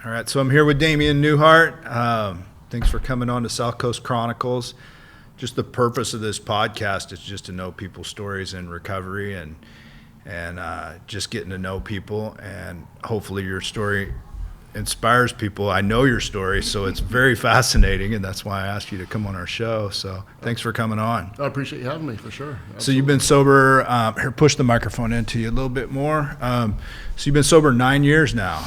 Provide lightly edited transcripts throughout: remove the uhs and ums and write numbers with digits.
All right, so I'm here with Damian Newhart. Thanks for coming on to South Coast Chronicles. Just the purpose of this podcast is just to know people's stories in recovery and just getting to know people, and hopefully your story inspires people. I know your story, so it's very fascinating, and that's why I asked you to come on our show. So thanks for coming on. I appreciate you having me, for sure. Absolutely. So you've been sober, here, push the microphone into you a little bit more. So you've been sober 9 years now.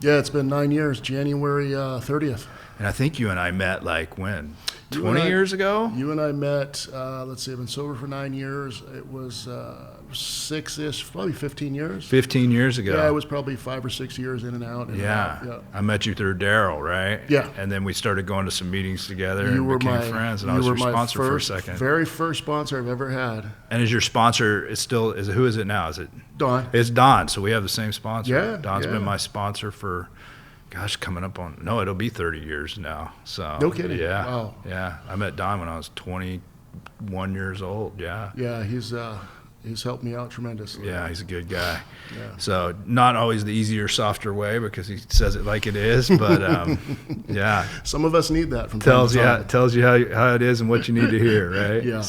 Yeah, it's been 9 years, January 30th. And I think you and I met like when? 20 years ago? You and I met, let's see, I've been sober for 9 years. It was 6-ish, probably 15 years. 15 years ago. Yeah, it was probably 5 or 6 years in and out. Yeah. I met you through Daryl, right? Yeah. And then we started going to some meetings together and became friends, and I was your sponsor for a second. Very first sponsor I've ever had. And is your sponsor, who is it now? Is it Don? It's Don, so we have the same sponsor. Yeah. Don's been my sponsor for, coming up on, it'll be 30 years now. So no kidding. Yeah. Wow. Yeah. I met Don when I was 21 years old. Yeah. Yeah, he's helped me out tremendously. Yeah, he's a good guy. Yeah. So not always the easier, softer way, because he says it like it is, but yeah. Some of us need that from tells time to time. Tells you how it is and what you need to hear, right? Yeah.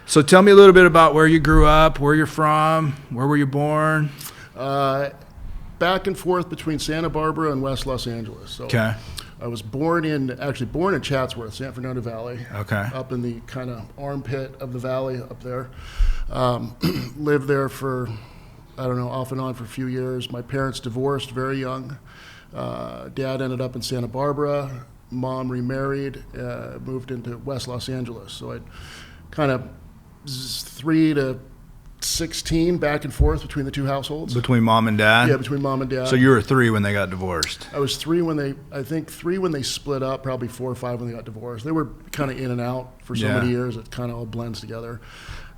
So tell me a little bit about where you grew up, where you're from, where were you born? Back and forth between Santa Barbara and West Los Angeles. So Okay. I was born in Chatsworth, San Fernando Valley. Okay. Up in the kind of armpit of the valley up there. Lived there for, off and on for a few years. My parents divorced very young. Dad ended up in Santa Barbara. Mom remarried, moved into West Los Angeles. So I kind of 3 to 16 back and forth between the two households. Between mom and dad? Yeah, between mom and dad. So you were 3 when they got divorced? I was 3 when they split up, probably 4 or 5 when they got divorced. They were kind of in and out for so many years, it kind of all blends together.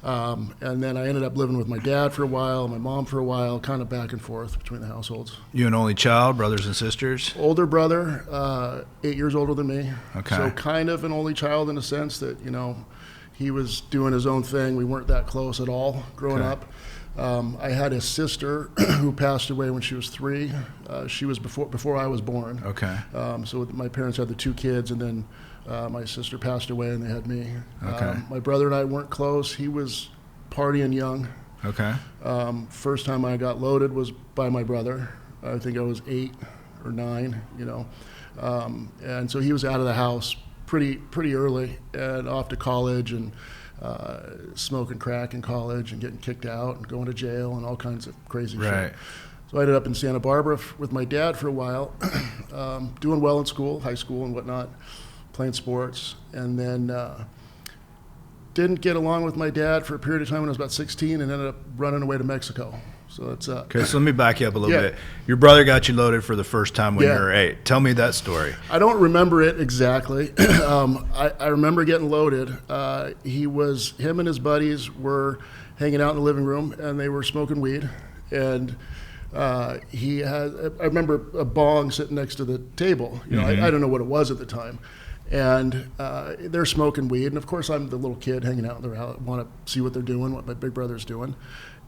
And then I ended up living with my dad for a while, my mom for a while, kind of back and forth between the households. You an only child, brothers and sisters? Older brother, 8 years older than me. Okay. So kind of an only child in a sense that, he was doing his own thing. We weren't that close at all growing up. I had a sister who passed away when she was 3. She was before I was born. Okay. So my parents had the 2 kids, and then my sister passed away, and they had me. Okay. My brother and I weren't close. He was partying young. Okay. First time I got loaded was by my brother. I think I was 8 or 9, and so he was out of the house pretty early and off to college and smoking crack in college and getting kicked out and going to jail and all kinds of crazy shit. So I ended up in Santa Barbara with my dad for a while, doing well in school, high school and whatnot, playing sports, and then didn't get along with my dad for a period of time when I was about 16 and ended up running away to Mexico. So it's okay, so let me back you up a little bit. Your brother got you loaded for the first time when you were 8. Tell me that story. I don't remember it exactly. I remember getting loaded. Him and his buddies were hanging out in the living room, and they were smoking weed. And I remember a bong sitting next to the table. I don't know what it was at the time. And they're smoking weed. And, of course, I'm the little kid hanging out in their house. I want to see what they're doing, what my big brother's doing.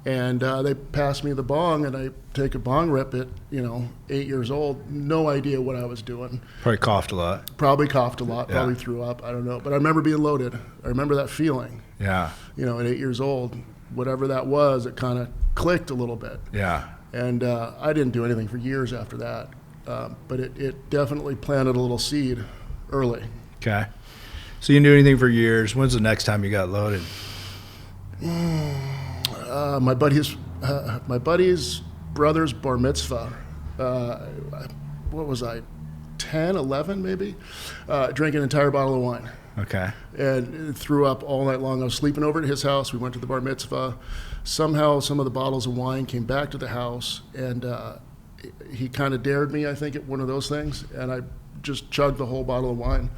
And they passed me the bong, and I take a bong rip at, 8 years old. No idea what I was doing. Probably coughed a lot. Probably threw up. I don't know. But I remember being loaded. I remember that feeling. Yeah. At 8 years old, whatever that was, it kind of clicked a little bit. Yeah. And I didn't do anything for years after that. But it definitely planted a little seed early. Okay. So you didn't do anything for years. When's the next time you got loaded? My buddy's brother's bar mitzvah. What was I, 10, 11 maybe? Drank an entire bottle of wine. Okay. And threw up all night long. I was sleeping over at his house. We went to the bar mitzvah. Somehow some of the bottles of wine came back to the house, and he kind of dared me, I think, at one of those things, and I just chugged the whole bottle of wine.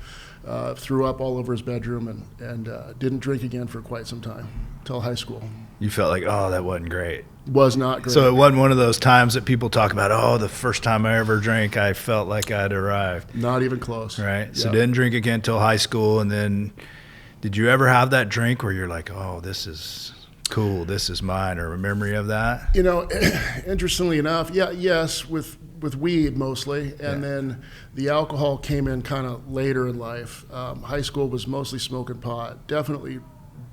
Threw up all over his bedroom and didn't drink again for quite some time, till high school. You felt like, that wasn't great. Was not great. So it wasn't one of those times that people talk about, the first time I ever drank, I felt like I'd arrived. Not even close. Right? Yep. So didn't drink again till high school, and then did you ever have that drink where you're like, this is cool, this is mine, or a memory of that? Interestingly enough, yes, with with weed mostly, and then the alcohol came in kind of later in life. High school was mostly smoking pot, definitely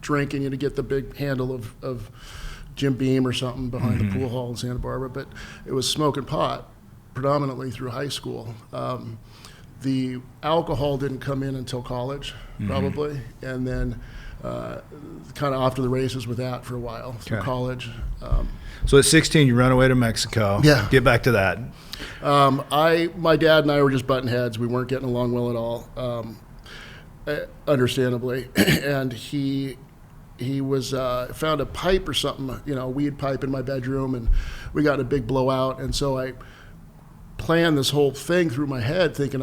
drinking, to get the big handle of Jim Beam or something behind the pool hall in Santa Barbara, but it was smoking pot predominantly through high school. The alcohol didn't come in until college, probably, and then kind of off to the races with that for a while through college. So at 16, you run away to Mexico. Yeah. Get back to that. My dad and I were just butting heads. We weren't getting along well at all, understandably. And he was found a pipe or something, a weed pipe in my bedroom, and we got in a big blowout. And so I planned this whole thing through my head, thinking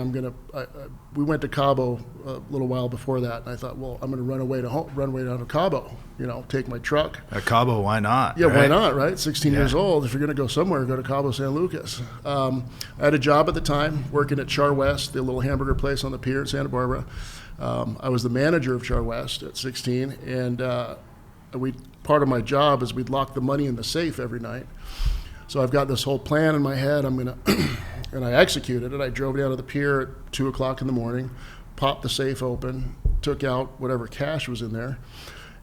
we went to Cabo a little while before that, and I thought, well, I'm going to run away down to Cabo, take my truck. At Cabo, why not? Yeah, right? Why not, right? 16 years old. If you're going to go somewhere, go to Cabo San Lucas. I had a job at the time working at Char West, the little hamburger place on the pier in Santa Barbara. I was the manager of Char West at 16, and part of my job is we'd lock the money in the safe every night. So I've got this whole plan in my head. And I executed it. I drove down to the pier at 2 o'clock in the morning, popped the safe open, took out whatever cash was in there,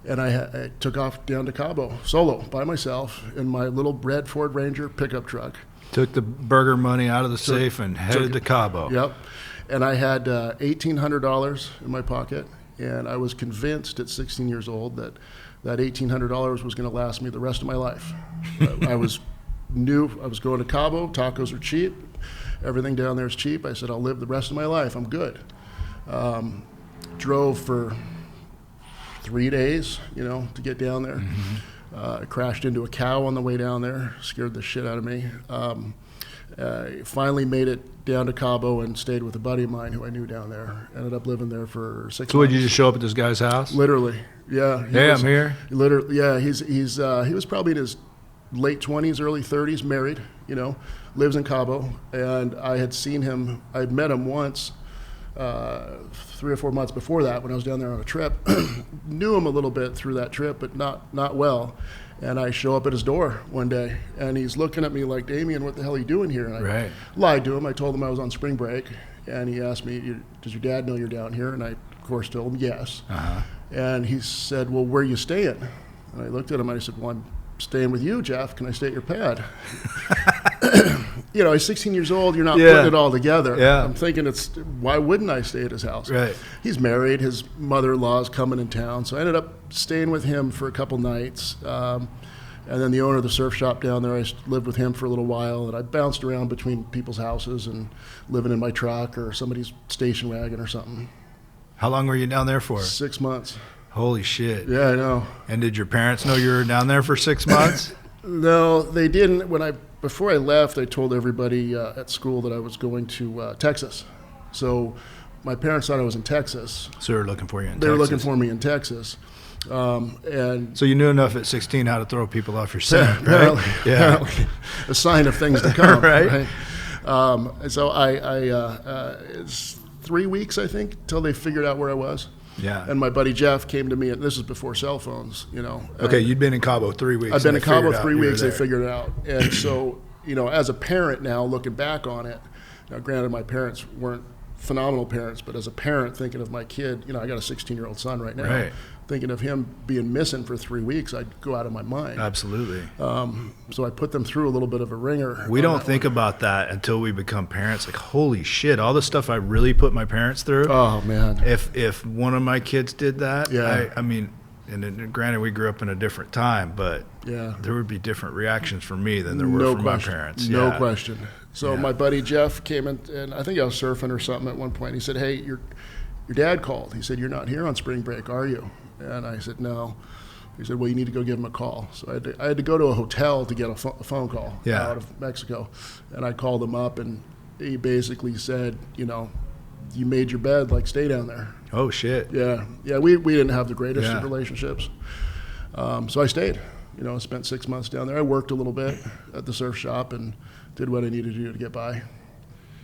and I took off down to Cabo solo by myself in my little red Ford Ranger pickup truck. Took the burger money out of the safe and headed to Cabo. Yep. And I had $1,800 in my pocket, and I was convinced at 16 years old that $1,800 was going to last me the rest of my life. Knew I was going to Cabo. Tacos are cheap. Everything down there is cheap. I said, I'll live the rest of my life. I'm good. Drove for 3 days, to get down there. I crashed into a cow on the way down there. Scared the shit out of me. Finally made it down to Cabo and stayed with a buddy of mine who I knew down there. Ended up living there for 6 months. So would you just show up at this guy's house? Literally, yeah. I'm here. Literally, yeah. He was probably in his late 20s, early 30s, married, lives in Cabo. And I had seen him, I'd met him once 3 or 4 months before that when I was down there on a trip. Knew him a little bit through that trip, but not well. And I show up at his door one day, and he's looking at me like, Damian, what the hell are you doing here? And I lied to him. I told him I was on spring break, and he asked me, does your dad know you're down here? And I, of course, told him yes. And he said, well, where are you staying? And I looked at him, and I said, well, I'm staying with you, Jeff. Can I stay at your pad? He's 16 years old. You're not putting it all together. Yeah. I'm thinking why wouldn't I stay at his house? Right. He's married. His mother-in-law's coming in town. So I ended up staying with him for a couple nights. And then the owner of the surf shop down there, I lived with him for a little while. And I bounced around between people's houses and living in my truck or somebody's station wagon or something. How long were you down there for? 6 months. Holy shit. Yeah, I know. And did your parents know you were down there for 6 months? No, they didn't. Before I left, I told everybody at school that I was going to Texas. So my parents thought I was in Texas. So they were looking for you in Texas. They were looking for me in Texas. And so you knew enough at 16 how to throw people off your scent, right? Apparently, a sign of things to come, right? So it's 3 weeks, I think, till they figured out where I was. Yeah. And my buddy Jeff came to me, and this is before cell phones, Okay, you'd been in Cabo 3 weeks. I've been in Cabo 3 weeks, they figured it out. And so, as a parent now, looking back on it, now granted my parents weren't phenomenal parents, but as a parent thinking of my kid, I got a 16-year-old son right now. Right. Thinking of him being missing for 3 weeks, I'd go out of my mind. Absolutely. So I put them through a little bit of a ringer. We don't think about that until we become parents. Like, holy shit, all the stuff I really put my parents through. Oh, man. If one of my kids did that, yeah. I mean, and granted, we grew up in a different time, but yeah, there would be different reactions from me than there were from my parents. No question. So my buddy Jeff came in, and I think I was surfing or something at one point. He said, hey, your dad called. He said, you're not here on spring break, are you? And I said, no. He said, well, you need to go give him a call. So I had to go to a hotel to get a phone call out of Mexico. And I called him up, and he basically said, you made your bed, like, stay down there. Oh, shit. Yeah. Yeah, we didn't have the greatest of relationships. So I stayed. I spent 6 months down there. I worked a little bit at the surf shop and did what I needed to do to get by.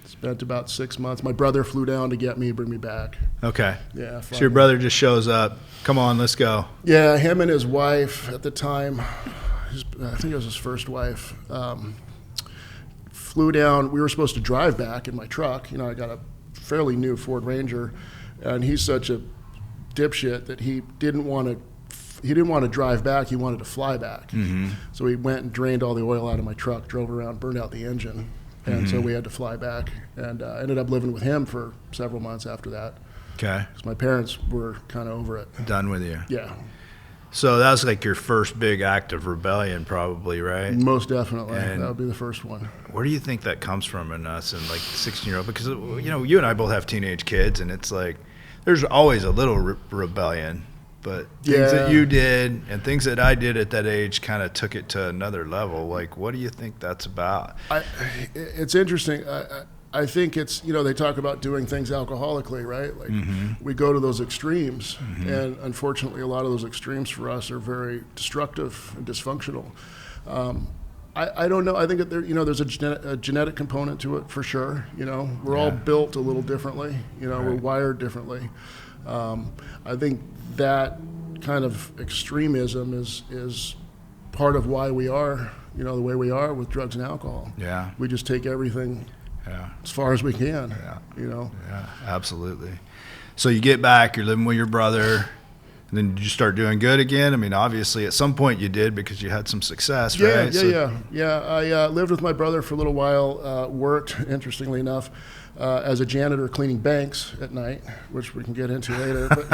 Spent about 6 months. My brother flew down to get me, bring me back. Okay. Yeah. So your brother just shows up. Come on, let's go. Yeah, him and his wife at the time, I think it was his first wife, flew down. We were supposed to drive back in my truck. I got a fairly new Ford Ranger, and he's such a dipshit that he didn't want to drive back. He wanted to fly back. So he went and drained all the oil out of my truck, drove around, burned out the engine, and so we had to fly back. And ended up living with him for several months after that. Okay. Because my parents were kind of over it. Done with you. Yeah. So that was like your first big act of rebellion, probably, right? Most definitely. And that would be the first one. Where do you think that comes from in us and like 16-year-old? Because, you and I both have teenage kids, and it's like there's always a little rebellion. But things that you did and things that I did at that age kind of took it to another level. Like, what do you think that's about? It's interesting. I think it's, they talk about doing things alcoholically, right? Like we go to those extremes, and unfortunately a lot of those extremes for us are very destructive and dysfunctional. I don't know. I think that there's a genetic component to it for sure. We're all built a little differently. We're wired differently. I think that kind of extremism is part of why we are, the way we are with drugs and alcohol. Yeah. We just take everything as far as we can, Yeah, absolutely. So you get back, you're living with your brother, and then you start doing good again? I mean, obviously, at some point you did because you had some success, right? Yeah. I lived with my brother for a little while, worked, interestingly enough, as a janitor cleaning banks at night, which we can get into later. But,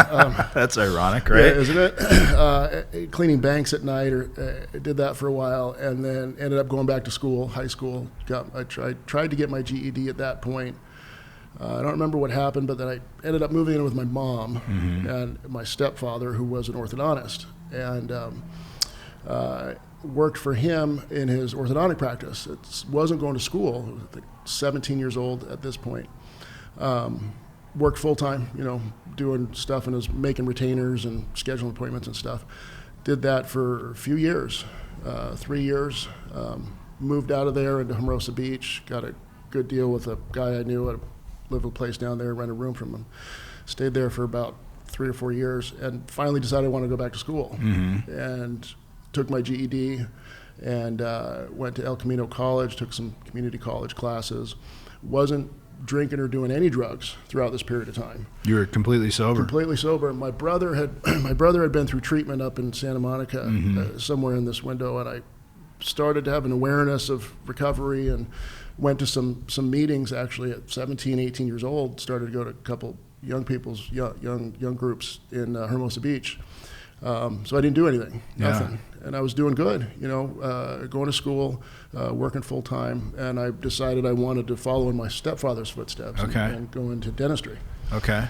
that's ironic, right? Yeah, isn't it? Cleaning banks at night, did that for a while, and then ended up going back to school, high school. I tried to get my GED at that point. I don't remember what happened, but then I ended up moving in with my mom and my stepfather, who was an orthodontist, and worked for him in his orthodontic practice. It wasn't going to school. I was, I think, 17 years old at this point. Worked full time, doing stuff and was making retainers and scheduling appointments and stuff. Did that for a few years, 3 years. Moved out of there into Hermosa Beach. Got a good deal with a guy I knew. Lived a place down there, rented a room from him. Stayed there for about 3 or 4 years, and finally decided I wanted to go back to school. And took my GED and went to El Camino College, took some community college classes. Wasn't drinking or doing any drugs throughout this period of time. You were completely sober? Completely sober. My brother had been through treatment up in Santa Monica, somewhere in this window, and I started to have an awareness of recovery and went to some meetings actually at 17, 18 years old. Started to go to a couple young groups in Hermosa Beach. So I didn't do anything, nothing. And I was doing good, going to school, working full time, and I decided I wanted to follow in my stepfather's footsteps and go into dentistry. Okay.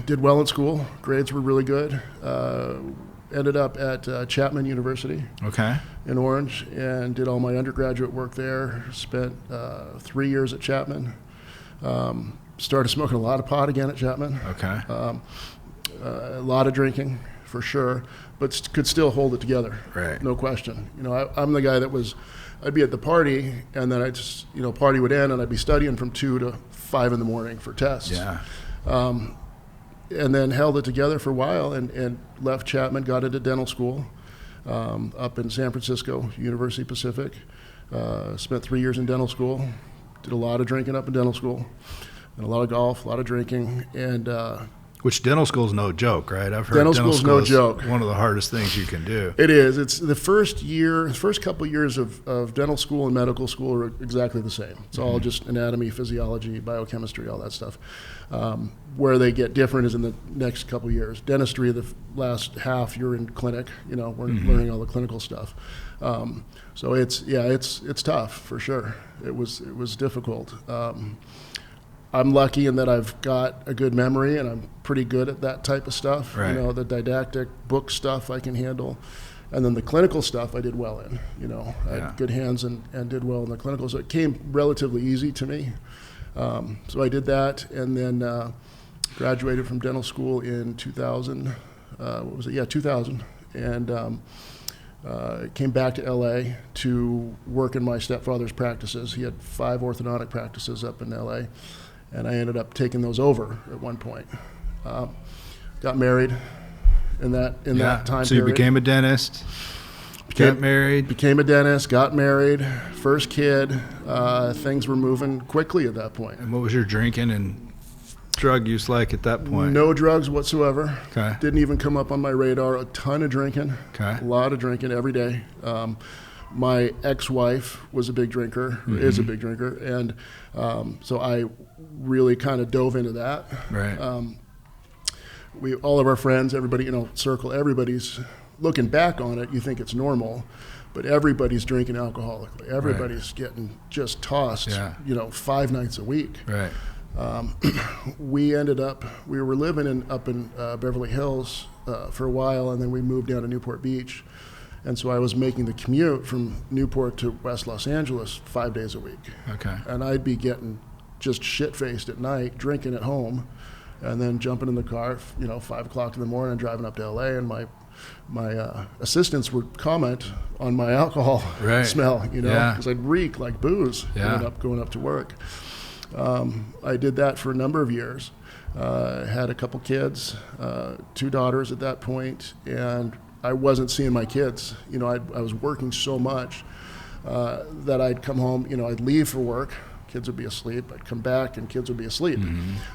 Did well in school, grades were really good. Ended up at Chapman University in Orange and did all my undergraduate work there. Spent 3 years at Chapman. Started smoking a lot of pot again at Chapman. A lot of drinking, for sure, but could still hold it together. Right. No question. I'm the guy that I'd be at the party, and then party would end, and I'd be studying from 2 to 5 in the morning for tests. Yeah. And then held it together for a while, and left Chapman, got into dental school up in San Francisco, University Pacific. Spent 3 years in dental school. Did a lot of drinking up in dental school, and a lot of golf, a lot of drinking, and which dental school is no joke, right? I've heard dental school is no joke. One of the hardest things you can do. It is. It's the first couple years of dental school and medical school are exactly the same. It's all just anatomy, physiology, biochemistry, all that stuff. Where they get different is in the next couple years. Dentistry, the last half, you're in clinic. We're learning all the clinical stuff. So it's tough for sure. It was difficult. I'm lucky in that I've got a good memory and I'm pretty good at that type of stuff. Right. The didactic book stuff I can handle. And then the clinical stuff I did well in. I had good hands and did well in the clinical. So it came relatively easy to me. So I did that and then graduated from dental school in 2000. 2000. And came back to LA to work in my stepfather's practices. He had 5 orthodontic practices up in LA. And I ended up taking those over at one point. Got married in that time period. So you became a dentist. Got married. Became a dentist, got married, first kid. Things were moving quickly at that point. And what was your drinking and drug use like at that point? No drugs whatsoever. Okay. Didn't even come up on my radar. A ton of drinking. Okay. A lot of drinking every day. My ex-wife was a big drinker, or is a big drinker, and so I really kind of dove into that. Right. All of our friends, everybody, circle, everybody's looking back on it. You think it's normal, but everybody's drinking alcoholically. Everybody's getting just tossed, 5 nights a week. Right. We were living up in Beverly Hills for a while, and then we moved down to Newport Beach. And so I was making the commute from Newport to West Los Angeles 5 days a week. Okay. And I'd be getting just shit-faced at night, drinking at home, and then jumping in the car, 5 o'clock in the morning, driving up to L.A., and my assistants would comment on my alcohol smell, because I'd reek like booze going up to work. I did that for a number of years. Had a couple kids, 2 daughters at that point, and I wasn't seeing my kids. I was working so much that I'd come home, I'd leave for work, kids would be asleep, I'd come back and kids would be asleep.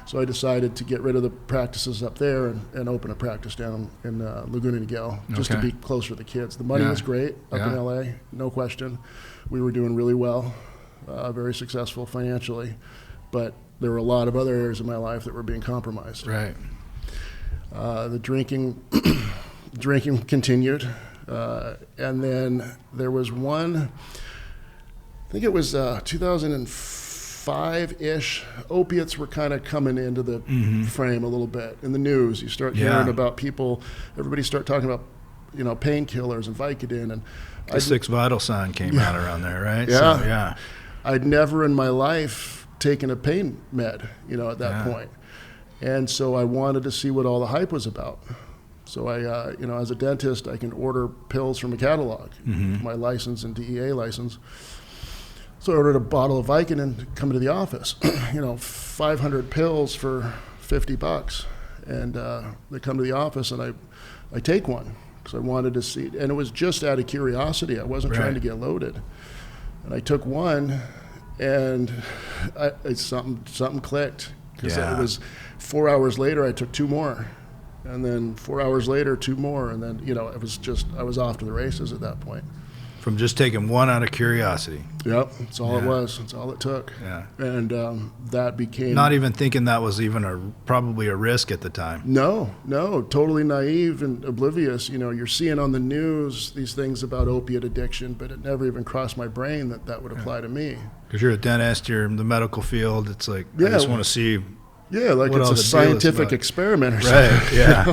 So I decided to get rid of the practices up there and open a practice down in Laguna Niguel, just to be closer to the kids. The money was great up in LA, no question. We were doing really well, very successful financially, but there were a lot of other areas of my life that were being compromised. Right. The drinking continued, and then there was one, I think it was 2005-ish, opiates were kind of coming into the frame a little bit. In the news, you start hearing about people, everybody start talking about, painkillers and Vicodin. And the 6 vital sign came out around there, right? Yeah. So, I'd never in my life taken a pain med, at that point. And so I wanted to see what all the hype was about. So I, as a dentist, I can order pills from a catalog, my license and DEA license. So I ordered a bottle of Vicodin to come to the office, 500 pills for $50. And they come to the office and I take one because I wanted to see, and it was just out of curiosity. I wasn't trying to get loaded. And I took one and something clicked because it was 4 hours later, I took 2 more. And then 4 hours later, 2 more, and then I was off to the races at that point. From just taking one out of curiosity. Yep, that's all it was. That's all it took. Yeah. And that became not even thinking that was even probably a risk at the time. No, totally naive and oblivious. You're seeing on the news these things about opiate addiction, but it never even crossed my brain that would apply to me. Because you're a dentist, you're in the medical field. It's like I just want to see. Yeah, like it's a scientific experiment or something. Right, yeah.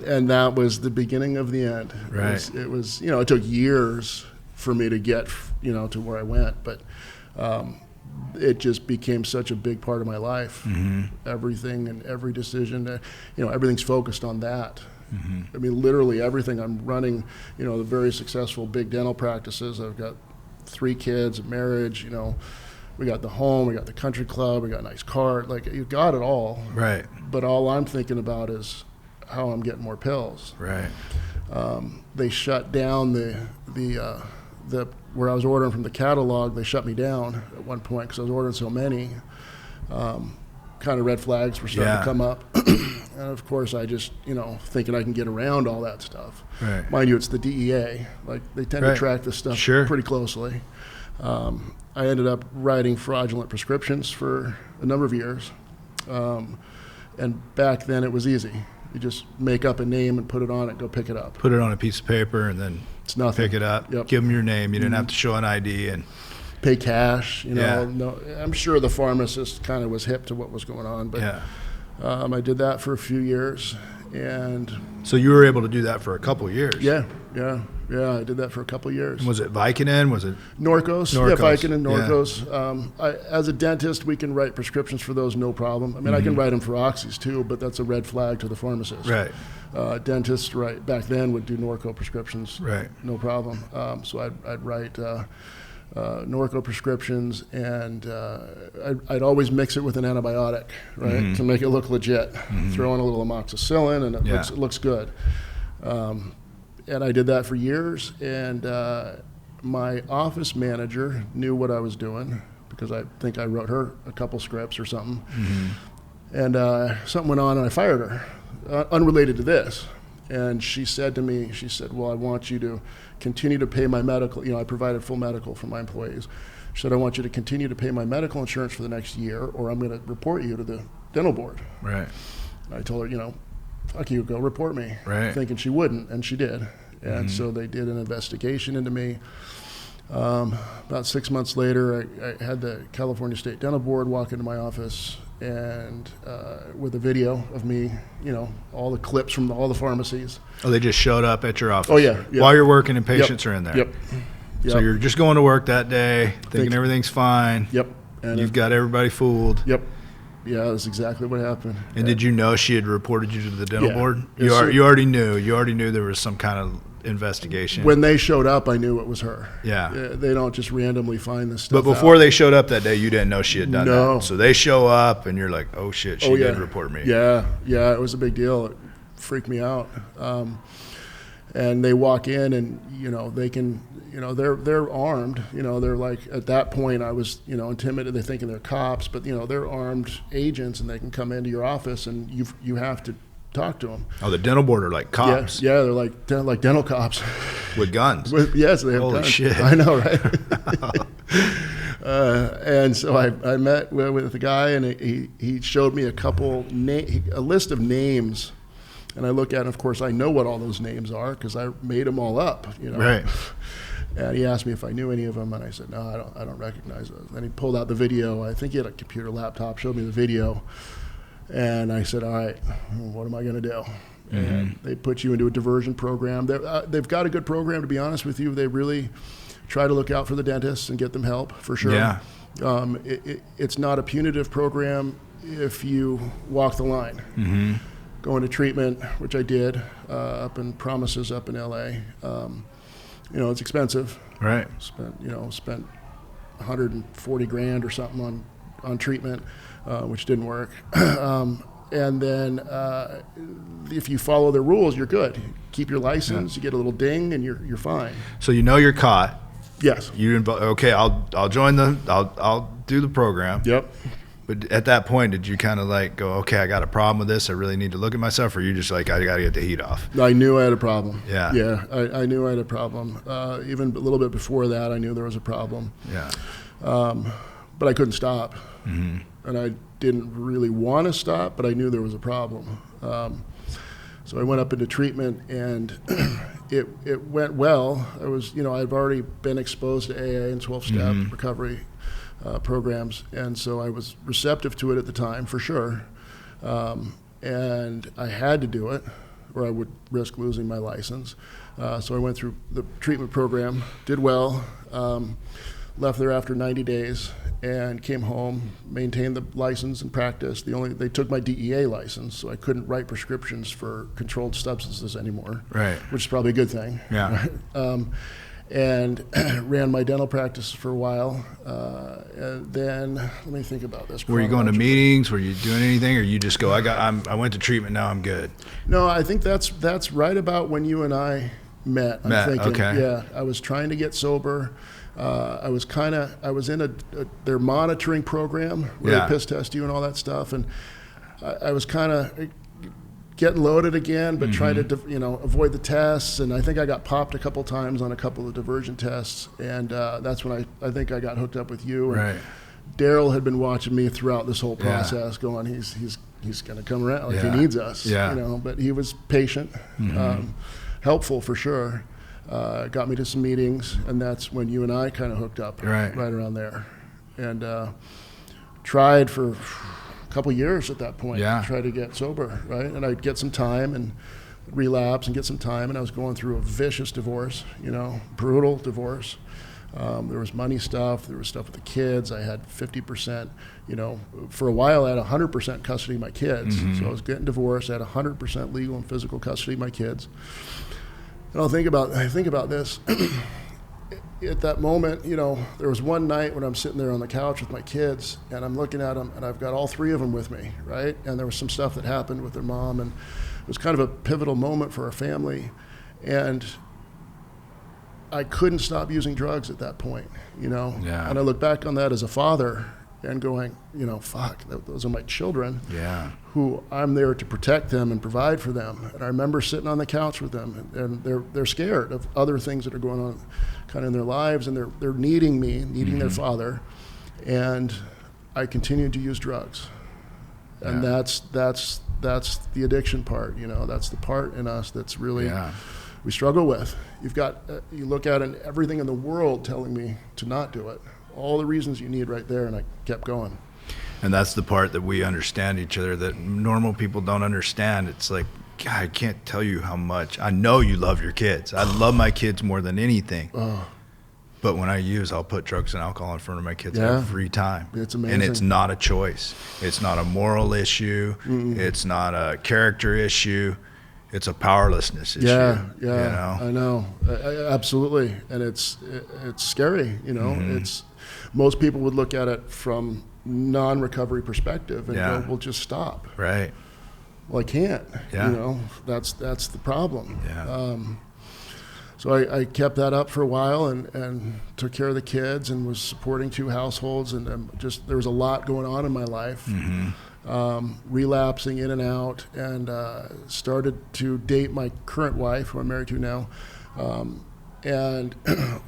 And that was the beginning of the end. Right. It was it took years for me to get, to where I went, but it just became such a big part of my life. Everything and every decision, everything's focused on that. I mean, literally everything. I'm running, the very successful big dental practices. I've got 3 kids, a marriage, we got the home, we got the country club, we got a nice car. Like, you got it all. Right. But all I'm thinking about is how I'm getting more pills. Right. They shut down the where I was ordering from the catalog. They shut me down at one point because I was ordering so many. Kind of red flags were starting to come up. And of course, I just, thinking I can get around all that stuff. Right. Mind you, it's the DEA. Like, they tend to track this stuff pretty closely. I ended up writing fraudulent prescriptions for a number of years. And back then it was easy. You just make up a name and put it on it, go pick it up. Put it on a piece of paper and then it's nothing. Pick it up. Yep. Give them your name. You didn't have to show an ID and pay cash. No, I'm sure the pharmacist kind of was hip to what was going on. But I did that for a few years. And so you were able to do that for a couple of years. Yeah. I did that for a couple of years. And was it Vicodin? Was it Norcos? Yeah, Vicodin, Norcos. As a dentist, we can write prescriptions for those, no problem. I mean, I can write them for oxys too, but that's a red flag to the pharmacist. Right. Dentists, back then would do Norco prescriptions. Right. No problem. So I'd write Norco prescriptions, and I'd always mix it with an antibiotic, to make it look legit. Throw in a little amoxicillin, and it looks good. And I did that for years, and my office manager knew what I was doing because I think I wrote her a couple scripts or something. And something went on and I fired her, unrelated to this. And she said to me, she said, well, I want you to continue to pay my medical. I provided full medical for my employees. She said, I want you to continue to pay my medical insurance for the next year, or I'm going to report you to the dental board. Right. And I told her, fuck you, go report me. Right. Thinking she wouldn't, and she did. And so they did an investigation into me. About 6 months later, I had the California State Dental Board walk into my office and with a video of me, all the clips from all the pharmacies. Oh, they just showed up at your office? Oh, yeah. While you're working and patients are in there? Yep. So you're just going to work that day, thinking everything's fine. Yep. And you've got everybody fooled. Yep. Yeah, that's exactly what happened. And did you know she had reported you to the dental board? You already knew. You already knew there was some kind of investigation. When they showed up, I knew it was her. Yeah. They don't just randomly find this stuff But before out. they showed up that day, you didn't know she had done No. that. So they show up, and you're like, oh, shit, she did report me. Yeah, it was a big deal. It freaked me out. And they walk in, and, they can, they're armed. They're like, at that point, I was, intimidated. They're thinking they're cops, but, they're armed agents, and they can come into your office, and you have to talk to them. Oh, the dental board are like cops. Yeah, they're like dental cops with guns. Yes, they have Holy guns. Shit! I know, right? And so I met with the guy, and he showed me a list of names, and I look at it. Of course, I know what all those names are because I made them all up. Right. And he asked me if I knew any of them, and I said no, I don't recognize those. Then he pulled out the video. I think he had a computer laptop. Showed me the video. And I said, all right, what am I going to do? And they put you into a diversion program. They've got a good program, to be honest with you. They really try to look out for the dentists and get them help, for sure. Yeah. It's not a punitive program if you walk the line. Go into treatment, which I did, up in Promises up in L.A. It's expensive. Right. Spent $140,000 or something on treatment. Which didn't work. And then if you follow the rules, you're good. Keep your license, you get a little ding, and you're fine. So you're caught. Yes. Okay, I'll join I'll do the program. Yep. But at that point, did you kind of like go, okay, I got a problem with this, I really need to look at myself, or you just like, I got to get the heat off? I knew I had a problem. Yeah. Yeah, I knew I had a problem. Even a little bit before that, I knew there was a problem. Yeah. But I couldn't stop. And I didn't really want to stop, but I knew there was a problem. So I went up into treatment, and it went well. I was, I've already been exposed to AA and 12-step recovery programs, and so I was receptive to it at the time, for sure. And I had to do it, or I would risk losing my license. So I went through the treatment program, did well, left there after 90 days, and came home, maintained the license and practiced. They took my DEA license, so I couldn't write prescriptions for controlled substances anymore. Right. Which is probably a good thing. Yeah. Right? And ran my dental practice for a while. And then, let me think about this. Were you going to meetings? Were you doing anything, or you just go, I went to treatment, now I'm good? No, I think that's right about when you and I met. I'm thinking. Okay. Yeah, I was trying to get sober. I was in their monitoring program where they piss test you and all that stuff, and I was kind of getting loaded again, but trying to avoid the tests. And I think I got popped a couple times on a couple of diversion tests, and that's when I think I got hooked up with you. Right. Daryl had been watching me throughout this whole process, going, he's going to come around, like he needs us. Yeah. But he was patient, helpful for sure. Got me to some meetings, and that's when you and I kind of hooked up right around there. And tried for a couple years at that point to try to get sober, right? And I'd get some time and relapse and get some time, and I was going through a vicious divorce, brutal divorce. There was money stuff, there was stuff with the kids. I had 50%, for a while I had 100% custody of my kids. So I was getting divorced, I had 100% legal and physical custody of my kids. And I think about this. At that moment, there was one night when I'm sitting there on the couch with my kids, and I'm looking at them, and I've got all three of them with me, right? And there was some stuff that happened with their mom, and it was kind of a pivotal moment for our family. And I couldn't stop using drugs at that point, you know? Yeah. And I look back on that as a father and going, you know, fuck, those are my children. Yeah. Who I'm there to protect them and provide for them. And I remember sitting on the couch with them, and they're scared of other things that are going on kind of in their lives, and they're needing me, needing their father. And I continued to use drugs. And that's the addiction part, you know, that's the part in us that's really, we struggle with. You've got, you look at it and everything in the world telling me to not do it. All the reasons you need right there, and I kept going. And that's the part that we understand each other that normal people don't understand. It's like, God, I can't tell you how much. I know you love your kids. I love my kids more than anything. But when I use, I'll put drugs and alcohol in front of my kids every time. It's amazing. And it's not a choice. It's not a moral issue. It's not a character issue. It's a powerlessness issue. Yeah, you know? I know. Absolutely. And it's scary, you know. It's, most people would look at it from non-recovery perspective and go, well, just stop. Right. Well, I can't. You know, that's the problem. Yeah. So I kept that up for a while and took care of the kids and was supporting 2 households, and just there was a lot going on in my life. Relapsing in and out, and started to date my current wife, who I'm married to now. And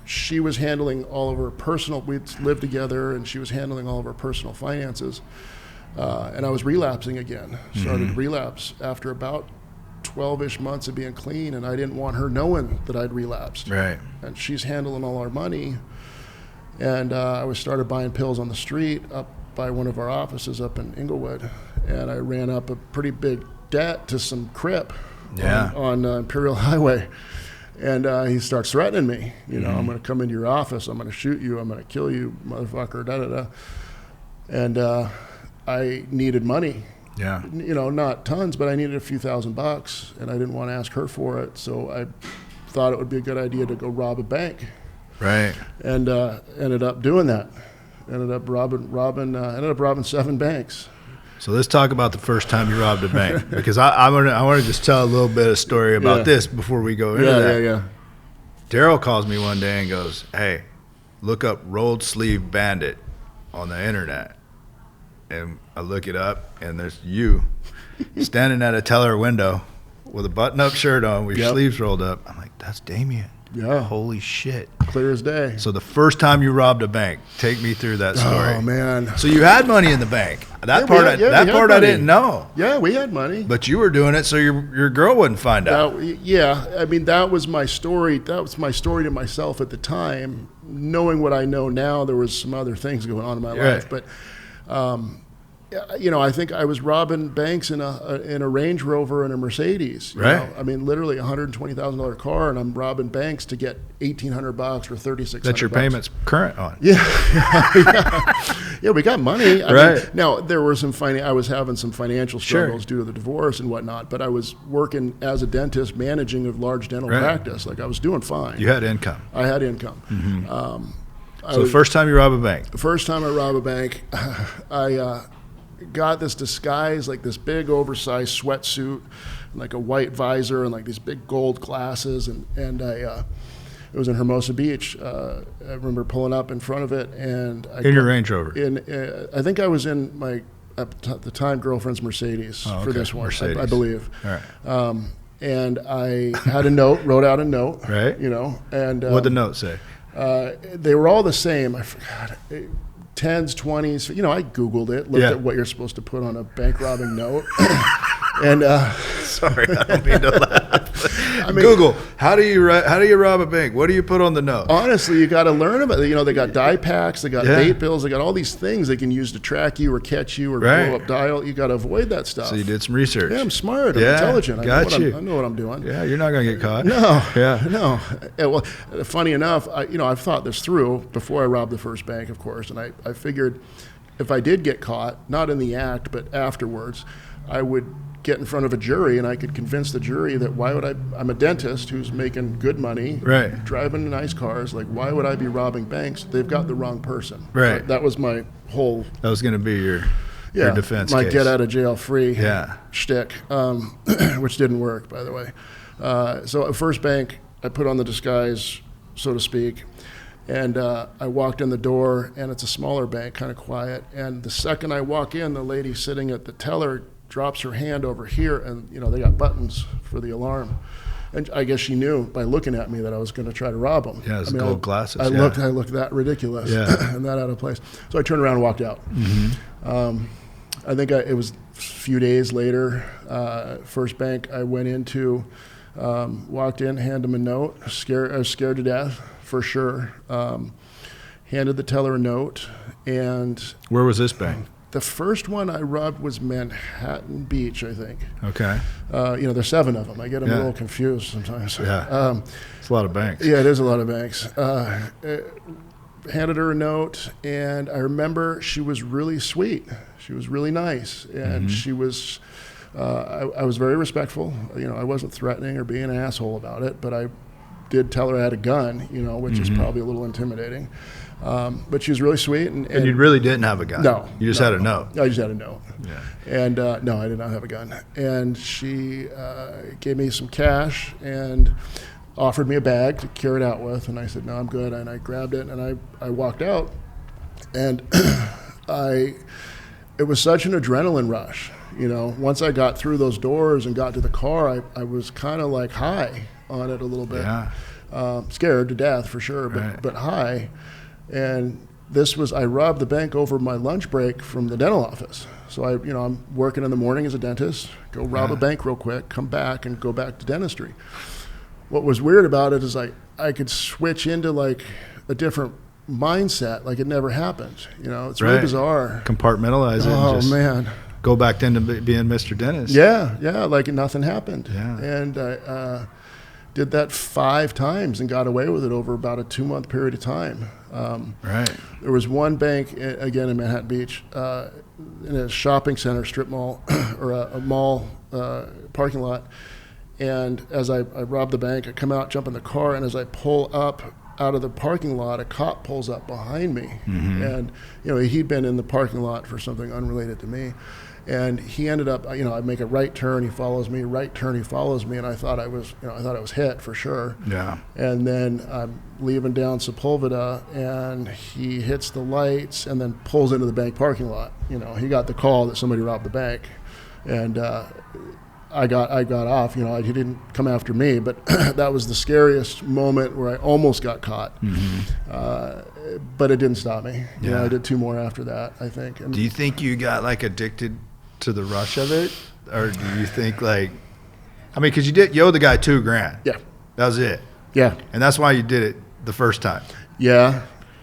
she was handling all of her personal, we'd lived together, and she was handling all of her personal finances. And I was relapsing again. Started to relapse after about 12-ish months of being clean, and I didn't want her knowing that I'd relapsed. Right. And she's handling all our money. And I started buying pills on the street up by one of our offices up in Inglewood. And I ran up a pretty big debt to some crip on Imperial Highway. And he starts threatening me. You know, I'm going to come into your office. I'm going to shoot you. I'm going to kill you, motherfucker, da-da-da. And I needed money. Yeah. You know, not tons, but I needed a few $1,000, and I didn't want to ask her for it. So I thought it would be a good idea to go rob a bank. Right. And ended up doing that. Ended up robbing 7 banks. So let's talk about the first time you robbed a bank, because I want to just tell a little bit of story about this before we go into that. Yeah. Daryl calls me one day and goes, "Hey, look up rolled sleeve bandit on the internet." And I look it up, and there's you standing at a teller window with a button-up shirt on with your sleeves rolled up. I'm like, that's Damian. Yeah. Holy shit. Clear as day. So the first time you robbed a bank, take me through that story. Oh, man. So you had money in the bank. That part I didn't know. Yeah, we had money. But you were doing it so your girl wouldn't find out. I mean, that was my story. That was my story to myself at the time. Knowing what I know now, there was some other things going on in my life. But, you know, I think I was robbing banks in a Range Rover and a Mercedes. You know? I mean, literally $120,000 car, and I'm robbing banks to get $1,800 or $3,600. That your payments current on. Yeah, we got money. I mean, now there were I was having some financial struggles due to the divorce and whatnot, but I was working as a dentist, managing a large dental practice. Like, I was doing fine. You had income. I had income. So the first time you rob a bank. The first time I rob a bank, I got this disguise, like this big oversized sweatsuit, and like a white visor, and like these big gold glasses, and it was in Hermosa Beach. I remember pulling up in front of it, and your Range Rover. I think I was in my at the time girlfriend's Mercedes for this one, I believe. All right. And I had a note, wrote out a note. Right. You know, and what'd the note say? They were all the same. I forgot. 10s, 20s. You know, I Googled it, looked at what you're supposed to put on a bank robbing note. And sorry, I don't mean to laugh. I mean, Google, how do you rob a bank? What do you put on the note? Honestly, you got to learn about it. You know, they got die packs, they got date bills, they got all these things they can use to track you or catch you or blow up dial. You got to avoid that stuff. So you did some research. Yeah, I'm smart. I'm intelligent. I know what I'm doing. Yeah, you're not going to get caught. No. Yeah. No. Well, funny enough, I've thought this through before I robbed the first bank, of course, and I figured if I did get caught, not in the act, but afterwards, I would get in front of a jury and I could convince the jury that I'm a dentist who's making good money, driving nice cars, like why would I be robbing banks? They've got the wrong person. Right. That was my whole... That was going to be your defense my case. get out of jail free shtick, which didn't work, by the way. So at first bank, I put on the disguise, so to speak, and I walked in the door, and it's a smaller bank, kind of quiet. And the second I walk in, the lady sitting at the teller drops her hand over here, and they got buttons for the alarm. And I guess she knew by looking at me that I was going to try to rob them. Yeah, it's gold glasses. I looked that ridiculous and that out of place. So I turned around and walked out. I think it was a few days later, first bank I went into, walked in, handed him a note. I was scared to death, for sure. Handed the teller a note. And where was this bank? the first one I robbed was Manhattan Beach, I think. Okay. There's 7 of them. I get them a little confused sometimes. Yeah. It's a lot of banks. Yeah, it is a lot of banks. Handed her a note, and I remember she was really sweet. She was really nice, and she was. I was very respectful. I wasn't threatening or being an asshole about it, but I did tell her I had a gun. Which is probably a little intimidating. But she was really sweet, and you really didn't have a gun. No, you just had a note. I just had a note. Yeah. And no, I did not have a gun. And she gave me some cash and offered me a bag to carry it out with, and I said, no, I'm good, and I grabbed it, and I walked out, and it was such an adrenaline rush, once I got through those doors and got to the car, I was kind of like high on it a little bit, scared to death for sure, but high, and I robbed the bank over my lunch break from the dental office. So I'm working in the morning as a dentist, go rob a bank real quick, come back and go back to dentistry. What was weird about it is I could switch into like a different mindset, like it never happened. It's really bizarre. Compartmentalize it. Oh, and just man. Go back then to being Mr. Dentist. Yeah, like nothing happened. Yeah. And I did that 5 times and got away with it over about a 2-month period of time. Right. There was one bank, again in Manhattan Beach, in a shopping center, strip mall, or a mall parking lot. And as I rob the bank, I come out, jump in the car, and as I pull up out of the parking lot, a cop pulls up behind me. And, he'd been in the parking lot for something unrelated to me. And he ended up, I make a right turn, he follows me, right turn, he follows me, and I thought I was hit for sure. Yeah. And then I'm leaving down Sepulveda, and he hits the lights and then pulls into the bank parking lot. He got the call that somebody robbed the bank, and I got off. He didn't come after me, but that was the scariest moment where I almost got caught. But it didn't stop me. I did 2 more after that, I think. And do you think you got addicted to the rush of it, or do you think because you owed the guy $2,000? Yeah, that was it. Yeah, and that's why you did it the first time. Yeah.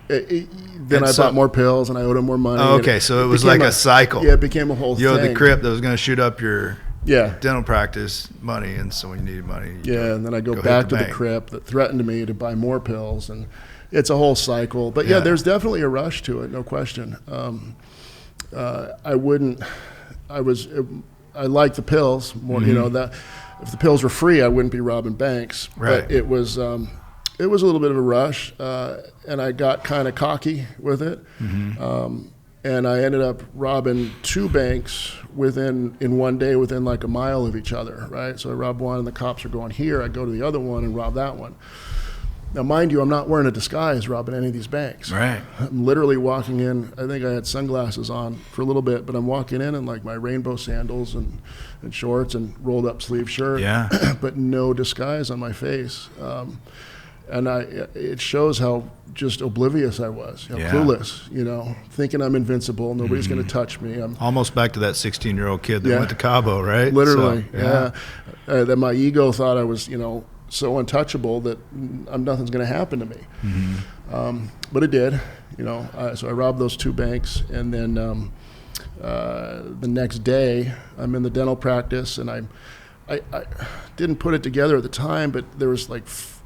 Then I bought more pills and I owed him more money. Oh, okay, so it was like a cycle. Yeah, it became a whole thing. You owed the crip that was going to shoot up your Yeah. dental practice money, and so when you needed money, and then I go back to the crip that threatened me to buy more pills, and it's a whole cycle. But there's definitely a rush to it, no question. I like the pills more. That if the pills were free, I wouldn't be robbing banks. Right. But it was a little bit of a rush, and I got kind of cocky with it. And I ended up robbing 2 banks in one day within like a mile of each other, right? So I robbed one and the cops are going here. I go to the other one and rob that one. Now, mind you, I'm not wearing a disguise robbing any of these banks. Right. I'm literally walking in. I think I had sunglasses on for a little bit, but I'm walking in like my rainbow sandals and shorts and rolled up sleeve shirt. Yeah. But no disguise on my face. And it shows how just oblivious I was, clueless, thinking I'm invincible, nobody's going to touch me. I'm almost back to that 16-year-old kid that went to Cabo, right? Literally, that my ego thought I was, so untouchable that nothing's going to happen to me. But it did, so I robbed those 2 banks, and then the next day I'm in the dental practice, and I didn't put it together at the time, but there was like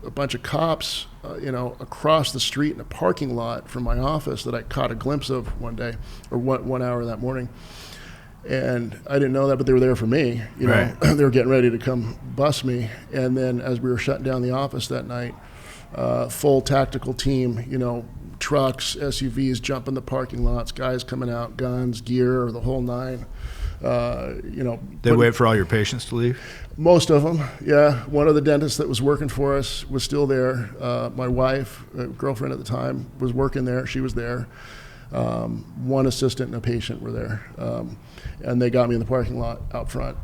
a bunch of cops, across the street in a parking lot from my office that I caught a glimpse of one day, or 1 hour that morning. And I didn't know that, but they were there for me. Right. They were getting ready to come bust me. And then as we were shutting down the office that night, full tactical team, trucks, SUVs jumping the parking lots, guys coming out, guns, gear, the whole 9. They wait for all your patients to leave? Most of them, yeah. One of the dentists that was working for us was still there. My wife, girlfriend at the time, was working there. She was there. One assistant and a patient were there. And they got me in the parking lot out front.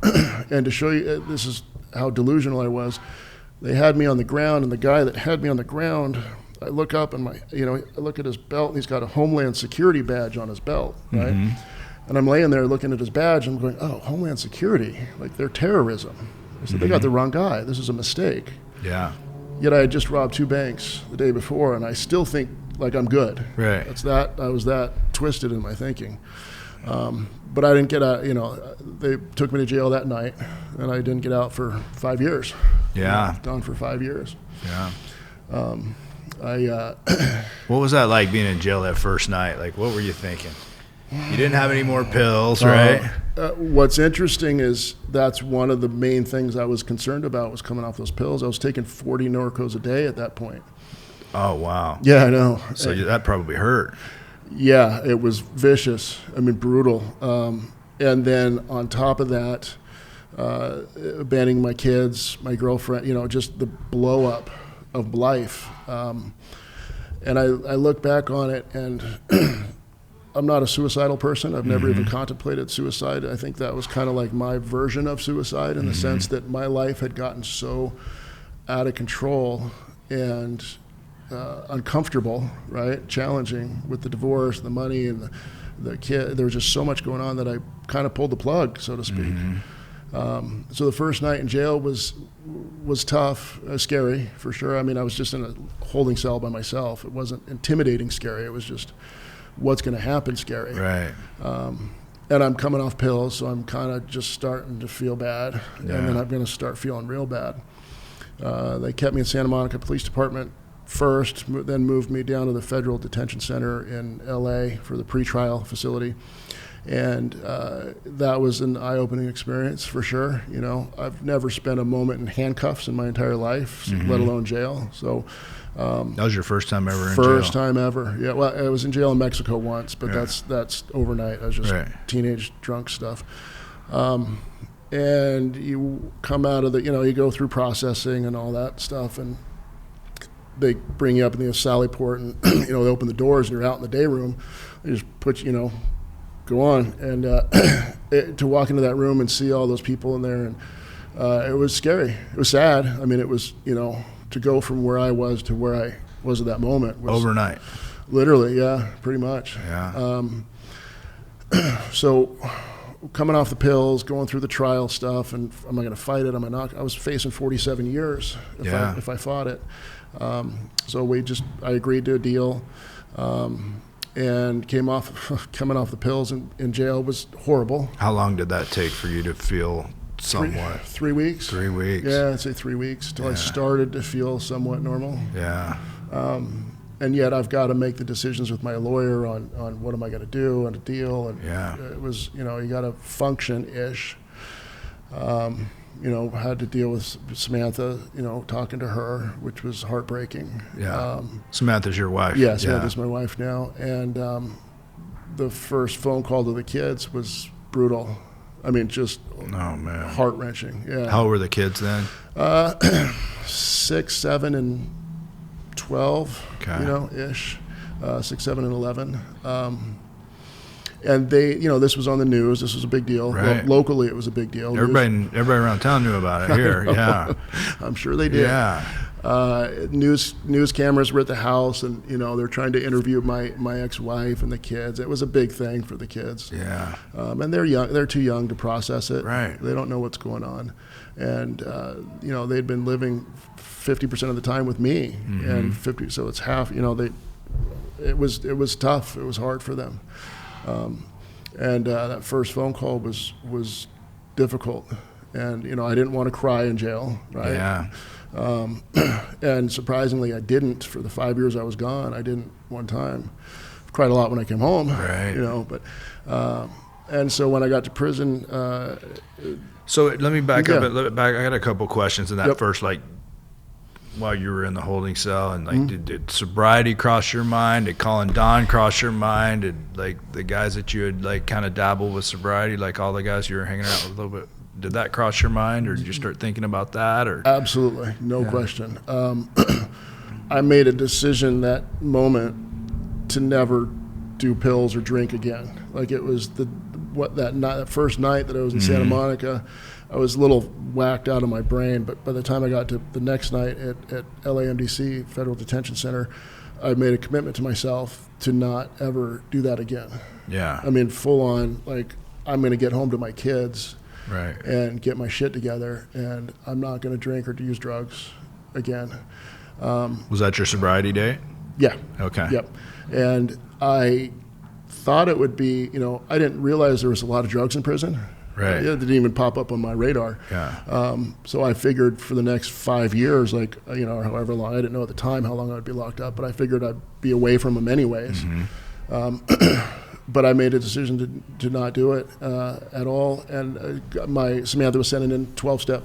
And to show you, this is how delusional I was, they had me on the ground, and the guy that had me on the ground, I look up and I look at his belt, and he's got a Homeland Security badge on his belt, right? Mm-hmm. And I'm laying there looking at his badge, and I'm going, oh, Homeland Security, like they're terrorism. I said, they got the wrong guy. This is a mistake. Yeah. Yet I had just robbed 2 banks the day before, and I still think like I'm good. Right. I was that twisted in my thinking. But I didn't get out, they took me to jail that night, and I didn't get out for 5 years. Yeah. Gone for 5 years. Yeah. What was that like being in jail that first night? Like, what were you thinking? You didn't have any more pills, right? What's interesting is that's one of the main things I was concerned about was coming off those pills. I was taking 40 Norcos a day at that point. Oh, wow. Yeah, I know. So that probably hurt. Yeah, it was vicious. I mean, brutal. And then on top of that, abandoning my kids, my girlfriend, just the blow up of life. And I look back on it, and I'm not a suicidal person. I've never even contemplated suicide. I think that was kind of like my version of suicide in the sense that my life had gotten so out of control and uncomfortable, right? Challenging with the divorce, the money, and the kid. There was just so much going on that I kind of pulled the plug, so to speak. So the first night in jail was tough, scary for sure. I mean, I was just in a holding cell by myself. It wasn't intimidating scary. It was just what's going to happen scary. Right. And I'm coming off pills, so I'm kind of just starting to feel bad. Yeah. And then I'm going to start feeling real bad. They kept me in Santa Monica Police Department first, then moved me down to the Federal Detention Center in LA for the pretrial facility. And that was an eye-opening experience for sure. I've never spent a moment in handcuffs in my entire life, let alone jail. So that was your first time ever in jail? First time ever. Yeah. Well, I was in jail in Mexico once, but that's overnight. I was just teenage drunk stuff. And you come out of you go through processing and all that stuff, and they bring you up in the Sally port, and they open the doors, and you're out in the day room. They just put go on, and to walk into that room and see all those people in there, and it was scary. It was sad. I mean, it was to go from where I was to where I was at that moment was overnight. Literally, yeah, pretty much. Yeah. So coming off the pills, going through the trial stuff, and am I going to fight it? Am I not? I was facing 47 years if I fought it. So I agreed to a deal. And coming off the pills in jail was horrible. How long did that take for you to feel somewhat? 3 weeks. 3 weeks. Yeah, I'd say 3 weeks till I started to feel somewhat normal. Yeah. And yet I've got to make the decisions with my lawyer on what am I going to do and a deal. And it was, you got to function-ish. Had to deal with Samantha, talking to her, which was heartbreaking. Yeah. Samantha's your wife. Yeah, Samantha's my wife now. And the first phone call to the kids was brutal. I mean, just heart-wrenching. Yeah. How old were the kids then? 6, 7, and 12, ish. 6, 7, and 11. And they, this was on the news. This was a big deal. Right. Locally, it was a big deal. Everybody around town knew about it here. Yeah, I'm sure they did. Yeah. News cameras were at the house, and they're trying to interview my ex-wife and the kids. It was a big thing for the kids. Yeah. And they're young. They're too young to process it. Right. They don't know what's going on, and they'd been living 50% of the time with me, and 50. So it's half. It was tough. It was hard for them. And that first phone call was difficult, and I didn't want to cry in jail, right? Yeah. And surprisingly, I didn't. For the 5 years I was gone, I didn't one time. Cried a lot when I came home, right? But and so when I got to prison, so let me back up. I got a couple questions in that first while you were in the holding cell, and like did sobriety cross your mind? Did calling Don cross your mind? Did like the guys that you had like kind of dabbled with sobriety, like all the guys you were hanging out with a little bit, did that cross your mind, or did you start thinking about that? Or Absolutely, no question. I made a decision that moment to never do pills or drink again. Like it was that first night that I was in Santa Monica, I was a little whacked out of my brain, but by the time I got to the next night at LAMDC, Federal Detention Center, I made a commitment to myself to not ever do that again. Yeah. I mean, full on, like, I'm going to get home to my kids Right. and get my shit together, and I'm not going to drink or use drugs again. Was that your sobriety date? Yeah. Okay. Yep. And I thought it would be, I didn't realize there was a lot of drugs in prison. Right. It didn't even pop up on my radar. Yeah. So I figured for the next 5 years, or however long, I didn't know at the time how long I'd be locked up, but I figured I'd be away from them anyways. But I made a decision to not do it at all. And Samantha was sending in 12-step,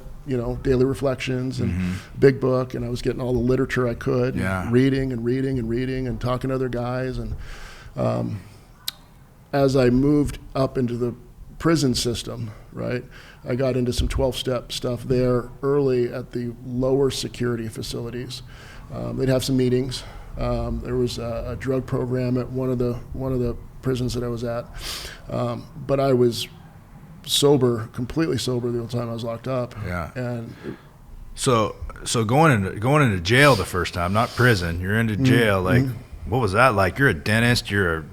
daily reflections and big book, and I was getting all the literature I could, reading and talking to other guys. And as I moved up into the prison system, right, I got into some 12-step stuff there early at the lower security facilities. They'd have some meetings. There was a drug program at one of the prisons that I was at, but I was completely sober the whole time I was locked up. Yeah. And so going into jail the first time, not prison, you're into jail. Like, what was that like? You're a dentist. You're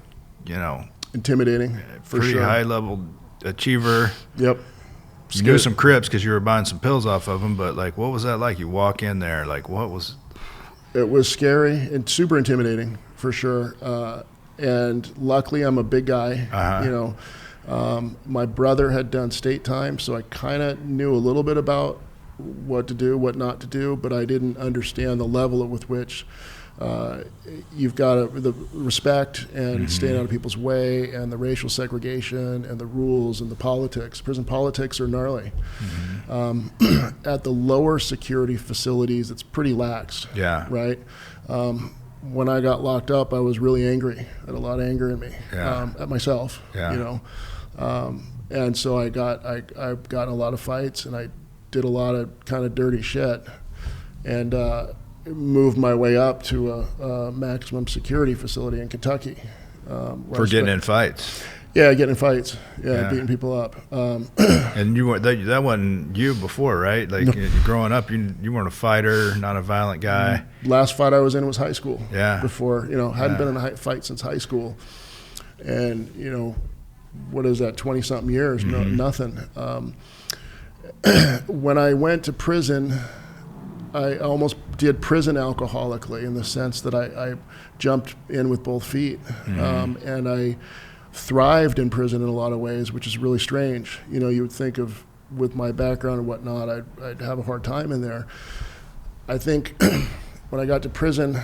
intimidating, for pretty sure. high level achiever. Yep. You knew some Crips because you were buying some pills off of them, but like, what was that like? You walk in there, like, what was? It was scary and super intimidating, for sure. And luckily, I'm a big guy. My brother had done state time, so I kind of knew a little bit about what to do, what not to do, but I didn't understand the level with which you've got the respect and staying out of people's way, and the racial segregation and the rules and the politics. Prison politics are gnarly. At the lower security facilities, it's pretty lax. Yeah. Right. When I got locked up, I was really angry. I had a lot of anger in me, at myself. Yeah. And so I got in a lot of fights, and I did a lot of kind of dirty shit, and moved my way up to a maximum security facility in Kentucky. For getting in fights. Yeah, getting in fights. Yeah, beating people up. And you weren't that wasn't you before, right? Like growing up, you weren't a fighter, not a violent guy. Last fight I was in was high school. Yeah. Before, hadn't been in a fight since high school, and what is that? 20-something years? No, nothing. When I went to prison, I almost did prison alcoholically, in the sense that I jumped in with both feet, and I thrived in prison in a lot of ways, which is really strange. You would think of, with my background and whatnot, I'd have a hard time in there. I think when I got to prison,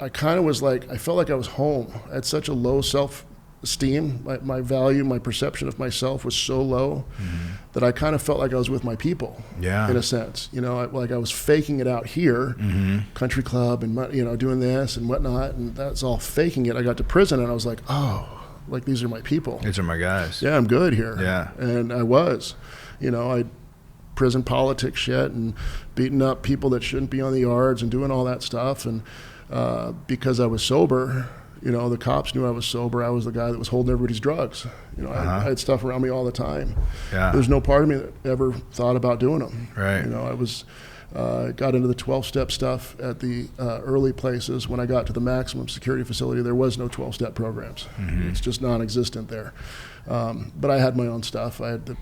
I kind of was like, I felt like I was home. I had such a low self-esteem. My value, my perception of myself was so low that I kind of felt like I was with my people, in a sense. Like I was faking it out here, country club and, doing this and whatnot, and that's all faking it. I got to prison and I was like, oh, like these are my people. These are my guys. Yeah, I'm good here. Yeah. And I was. I prison politics shit and beating up people that shouldn't be on the yards and doing all that stuff. And because I was sober, the cops knew I was sober. I was the guy that was holding everybody's drugs. I had stuff around me all the time. Yeah. There's no part of me that ever thought about doing them. Right. I was got into the 12-step stuff at the early places. When I got to the maximum security facility, there was no 12-step programs. It's just non-existent there. But I had my own stuff. I had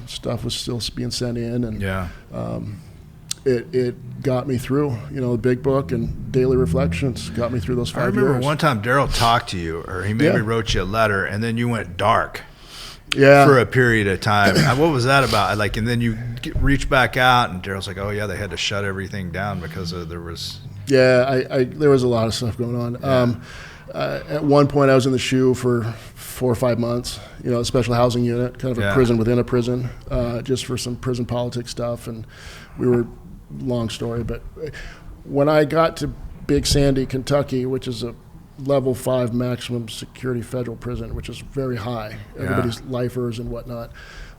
stuff was still being sent in, and it got me through. The big book and daily reflections got me through those 5 years. I remember one time Daryl talked to you, or he maybe wrote you a letter, and then you went dark. Yeah. For a period of time. What was that about? Like, and then you reach back out, and Daryl's like, "Oh yeah, they had to shut everything down because there was." Yeah, there was a lot of stuff going on. Yeah. At one point, I was in the SHU for 4 or 5 months. A special housing unit, kind of a prison within a prison, just for some prison politics stuff. And we were, long story, but when I got to Big Sandy, Kentucky, which is a level 5 maximum security federal prison, which is very high. Everybody's lifers and whatnot.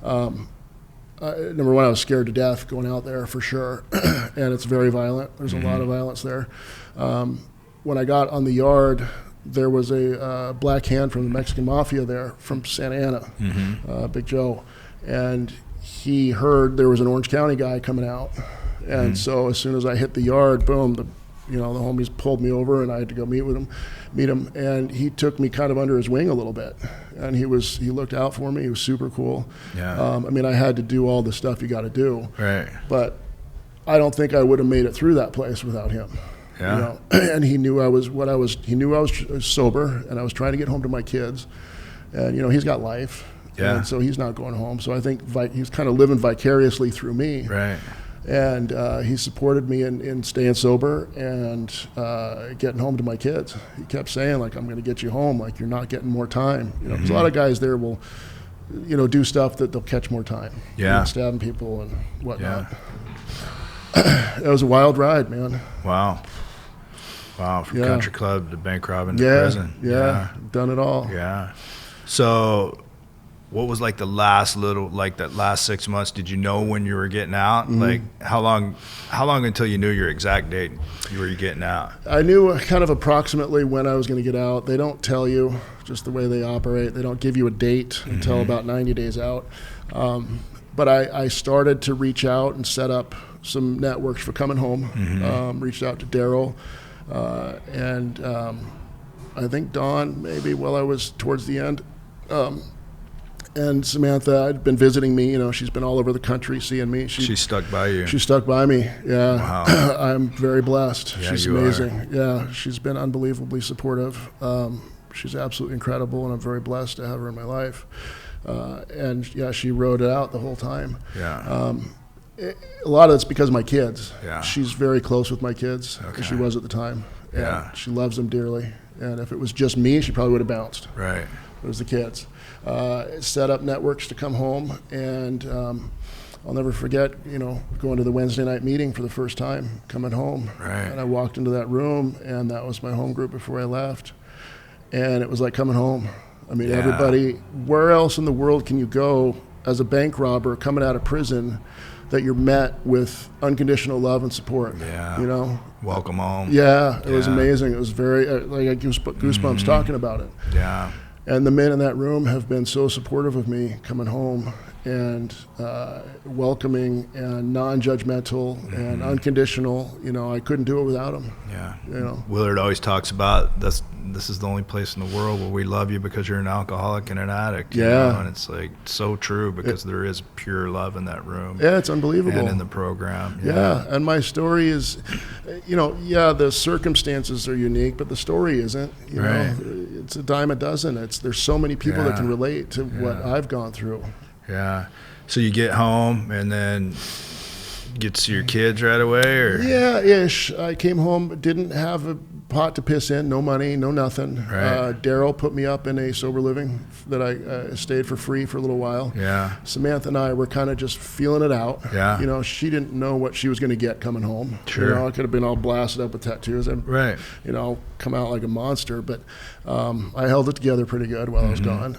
Number one, I was scared to death going out there for sure, and it's very violent. There's a lot of violence there. When I got on the yard, there was a black hand from the Mexican Mafia there from Santa Ana, Big Joe, and he heard there was an Orange County guy coming out, and so as soon as I hit the yard, boom, the homies pulled me over, and I had to go meet him, and he took me kind of under his wing a little bit, and he looked out for me. He was super cool. I mean, I had to do all the stuff you got to do, right? But I don't think I would have made it through that place without him. And he knew I was sober, and I was trying to get home to my kids, and he's got life, and so he's not going home. So I think he's kind of living vicariously through me, right? And he supported me in staying sober and getting home to my kids. He kept saying, like, I'm going to get you home, like, you're not getting more time. Because a lot of guys there will, do stuff that they'll catch more time. Stabbing people and whatnot. It was a wild ride, man. Wow, from country club to bank robbing to prison. Done it all. So what was like the last that last 6 months? Did you know when you were getting out? Like how long until you knew your exact date you were getting out? I knew kind of approximately when I was going to get out. They don't tell you, just the way they operate. They don't give you a date until about 90 days out. But I started to reach out and set up some networks for coming home. Reached out to Daryl and I think Dawn, maybe while I was towards the end. And Samantha had been visiting me. She's been all over the country seeing me. She stuck by you. She stuck by me. Yeah. Wow. I'm very blessed. Yeah, she's amazing. Yeah. She's been unbelievably supportive. She's absolutely incredible, and I'm very blessed to have her in my life. And she rode it out the whole time. A lot of it's because of my kids. She's very close with my kids, as she was at the time. And she loves them dearly. And if it was just me, she probably would have bounced. Right. It was the kids. Set up networks to come home, and I'll never forget, going to the Wednesday night meeting for the first time, coming home. Right. And I walked into that room, and that was my home group before I left. And it was like coming home. I mean, everybody, where else in the world can you go as a bank robber coming out of prison that you're met with unconditional love and support? Welcome home. It was amazing. It was very, I goosebumps talking about it. And the men in that room have been so supportive of me coming home, and welcoming and non-judgmental and unconditional. I couldn't do it without them. Willard always talks about this is the only place in the world where we love you because you're an alcoholic and an addict. And it's like so true, because there is pure love in that room. It's unbelievable. And in the program. And my story is, the circumstances are unique, but the story isn't. It's a dime a dozen. There's so many people that can relate to what I've gone through. So you get home and then get to see your kids right away, or? Ish. I came home, didn't have a pot to piss in, no money, no nothing. Right. Daryl put me up in a sober living that I stayed for free for a little while. Samantha and I were kind of just feeling it out. She didn't know what she was going to get coming home. I could have been all blasted up with tattoos and come out like a monster, but I held it together pretty good while I was gone.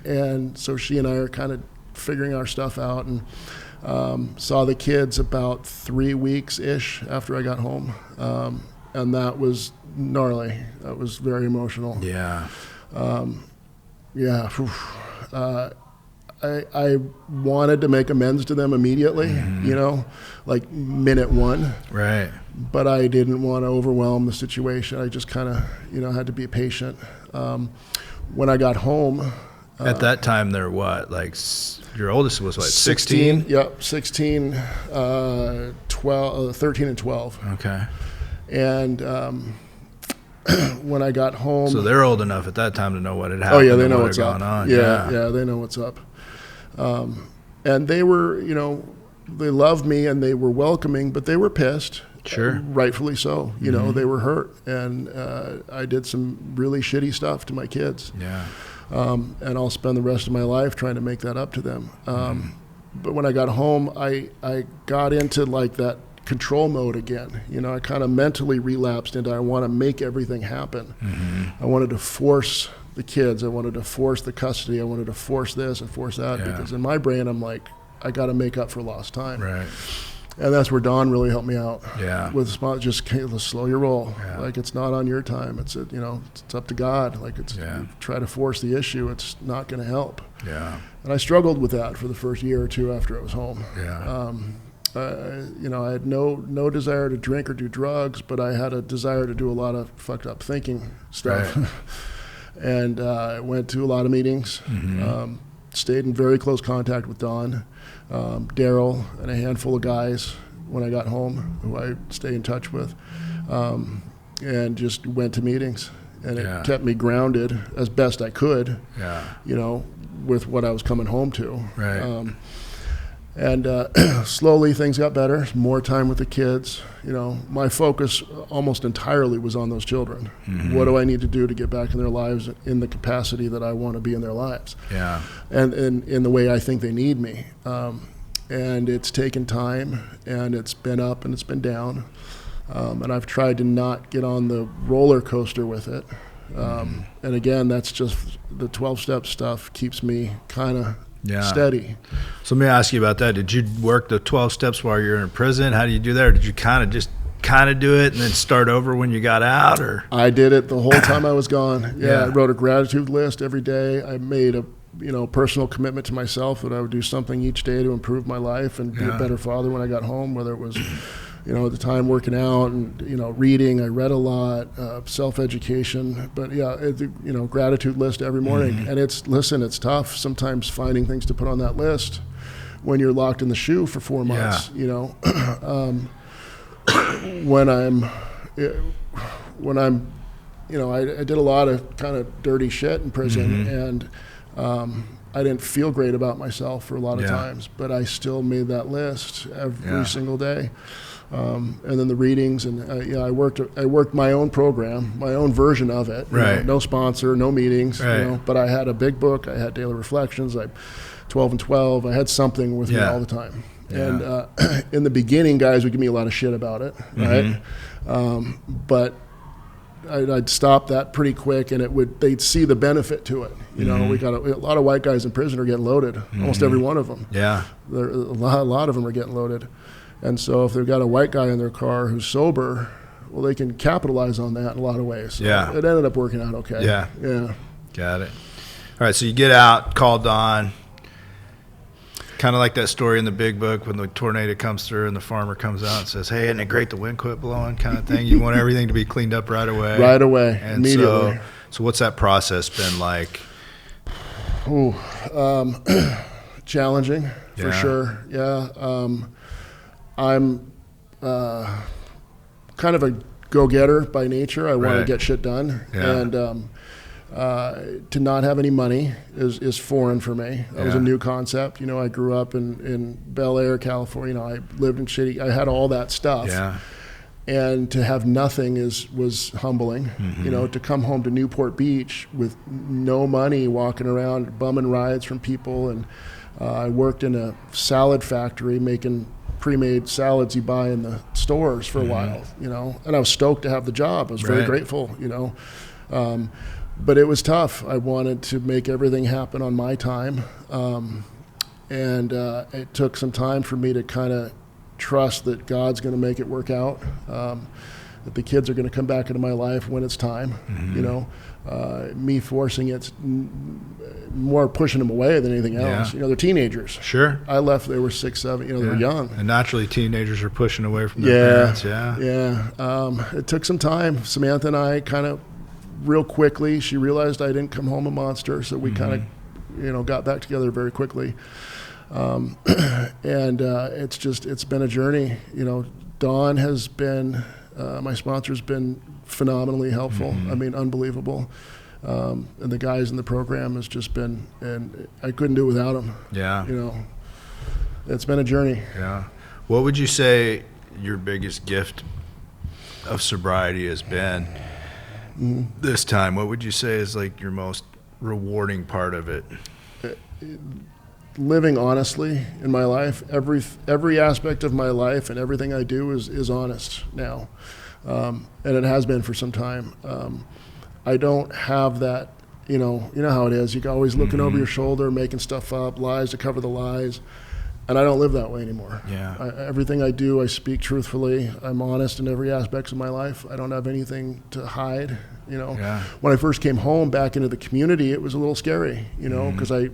And so she and I are kind of figuring our stuff out, and saw the kids about 3 weeks-ish after I got home. And that was gnarly. That was very emotional. I wanted to make amends to them immediately, like minute one. Right. But I didn't want to overwhelm the situation. I just kind of, had to be patient. When I got home. At that time, they're what? Like, your oldest was what, 16? Yep, 16, 12, 13 and 12. Okay. And when I got home. So they're old enough at that time to know what had happened. They know what's up. On. Yeah, they know what's up. And they were, they loved me and they were welcoming, but they were pissed. Sure. Rightfully so. They were hurt. And I did some really shitty stuff to my kids. And I'll spend the rest of my life trying to make that up to them. But when I got home, I got into like that control mode again. I kind of mentally relapsed into I want to make everything happen. I wanted to force the kids. I wanted to force the custody. I wanted to force this and force that because in my brain I'm like, I got to make up for lost time. Right. And that's where Don really helped me out. Yeah. With just slow your roll. Yeah. Like it's not on your time. It's it's up to God. Like you try to force the issue. It's not going to help. Yeah. And I struggled with that for the first year or two after I was home. Yeah. I had no desire to drink or do drugs, but I had a desire to do a lot of fucked up thinking stuff. Right. And I went to a lot of meetings. Stayed in very close contact with Don, Daryl, and a handful of guys when I got home who I stay in touch with, and just went to meetings. And it kept me grounded as best I could, with what I was coming home to. Right. And slowly things got better, more time with the kids. My focus almost entirely was on those children. What do I need to do to get back in their lives in the capacity that I want to be in their lives? Yeah. And in the way I think they need me. And it's taken time, and it's been up and it's been down. And I've tried to not get on the roller coaster with it. And again, that's just the 12-step stuff keeps me kind of steady. So let me ask you about that. Did you work the 12 steps while you're in prison? How do you do that? Or did you kind of do it and then start over when you got out? Or I did it the whole time I was gone. I wrote a gratitude list every day. I made a personal commitment to myself that I would do something each day to improve my life and be a better father when I got home, whether it was at the time working out and reading. I read a lot, self-education, but gratitude list every morning. And it's tough sometimes finding things to put on that list when you're locked in the shoe for 4 months. When I'm I did a lot of kind of dirty shit in prison, and I didn't feel great about myself for a lot of times, but I still made that list every single day. And then the readings, and I worked my own program, my own version of it. Right. No sponsor, no meetings. Right. But I had a big book. I had daily reflections. 12 and 12. I had something with me all the time. Yeah. And in the beginning, guys would give me a lot of shit about it, right? But I'd stop that pretty quick, and they'd see the benefit to it. We got a lot of white guys in prison are getting loaded. Almost every one of them. Yeah. A lot of them are getting loaded. And so if they've got a white guy in their car who's sober, well, they can capitalize on that in a lot of ways. So it ended up working out okay. Yeah. Yeah. Got it. All right, so you get out, call Don. Kind of like that story in the big book when the tornado comes through and the farmer comes out and says, hey, isn't it great the wind quit blowing kind of thing? You want everything to be cleaned up right away. Right away, and immediately. So what's that process been like? Challenging, for sure. Yeah. I'm kind of a go-getter by nature. I want to get shit done. Yeah. And to not have any money is foreign for me. That was a new concept. I grew up in Bel Air, California. I lived in I had all that stuff. Yeah. And to have nothing was humbling. To come home to Newport Beach with no money, walking around, bumming rides from people. And I worked in a salad factory making pre-made salads you buy in the stores for a while, and I was stoked to have the job. I was very grateful, but it was tough. I wanted to make everything happen on my time, and it took some time for me to kind of trust that God's going to make it work out, that the kids are going to come back into my life when it's time, me forcing it's more pushing them away than anything else. They're teenagers. Sure. I left, they were 6, 7, they were young. And naturally teenagers are pushing away from their parents. Yeah. It took some time. Samantha and I kind of real quickly, she realized I didn't come home a monster, so we kind of, got back together very quickly. And it's been a journey. Dawn has been, my sponsor's been phenomenally helpful. I mean, unbelievable. And the guys in the program has just been, and I couldn't do it without them. Yeah. It's been a journey. Yeah. What would you say your biggest gift of sobriety has been this time? What would you say is like your most rewarding part of it? living honestly in my life. Every aspect of my life and everything I do is honest now, and it has been for some time. I don't have that. You know how it is. You're always looking over your shoulder, making stuff up, lies to cover the lies. And I don't live that way anymore. Yeah. Everything I do, I speak truthfully. I'm honest in every aspect of my life. I don't have anything to hide. Yeah. When I first came home back into the community, it was a little scary, because I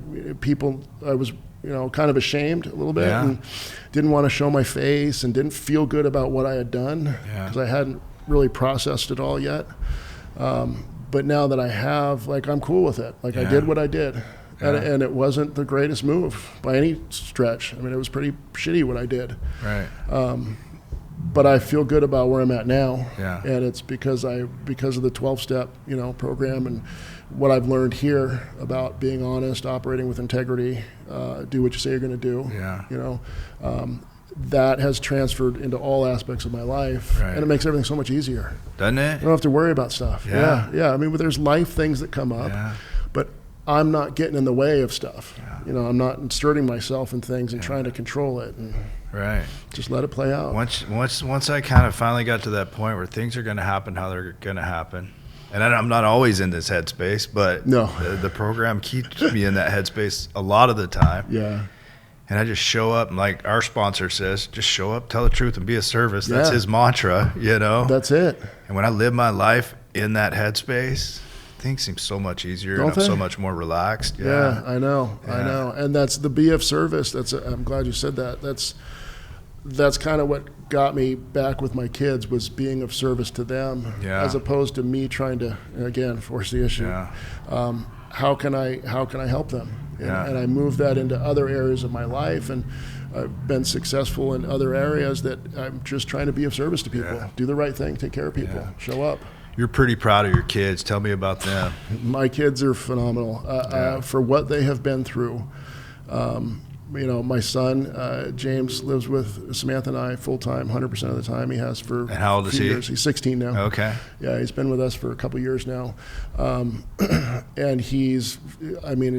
was, kind of ashamed a little bit, and didn't want to show my face and didn't feel good about what I had done because I hadn't really processed it all yet. But now that I have, I'm cool with it. I did what I did. Yeah. And it wasn't the greatest move by any stretch. I mean, it was pretty shitty what I did. Right. But I feel good about where I'm at now. Yeah. And it's because of the 12-step, program and what I've learned here about being honest, operating with integrity, do what you say you're going to do. Yeah. That has transferred into all aspects of my life, right. And it makes everything so much easier. Doesn't it? I don't have to worry about stuff. Yeah. I mean, there's life things that come up, but I'm not getting in the way of stuff. Yeah. I'm not inserting myself in things and trying to control it. And right. Just let it play out. Once I kind of finally got to that point where things are going to happen how they're going to happen, and I'm not always in this headspace, but no. the program keeps me in that headspace a lot of the time. Yeah. And I just show up, and like our sponsor says, just show up, tell the truth, and be of service. That's his mantra, That's it. And when I live my life in that headspace, things seem so much easier. Don't and I'm so much more relaxed. Yeah, I know. And that's the be of service. I'm glad you said that. That's kind of what got me back with my kids, was being of service to them, as opposed to me trying to, again, force the issue. Yeah. How can I help them? And I moved that into other areas of my life, and I've been successful in other areas that I'm just trying to be of service to people. Do the right thing, take care of people, show up. You're pretty proud of your kids. Tell me about them. My kids are phenomenal for what they have been through. My son, James, lives with Samantha and I full-time, 100% of the time. He has for and how old is he? Years. He's 16 now. Okay. Yeah, he's been with us for a couple years now. And he's,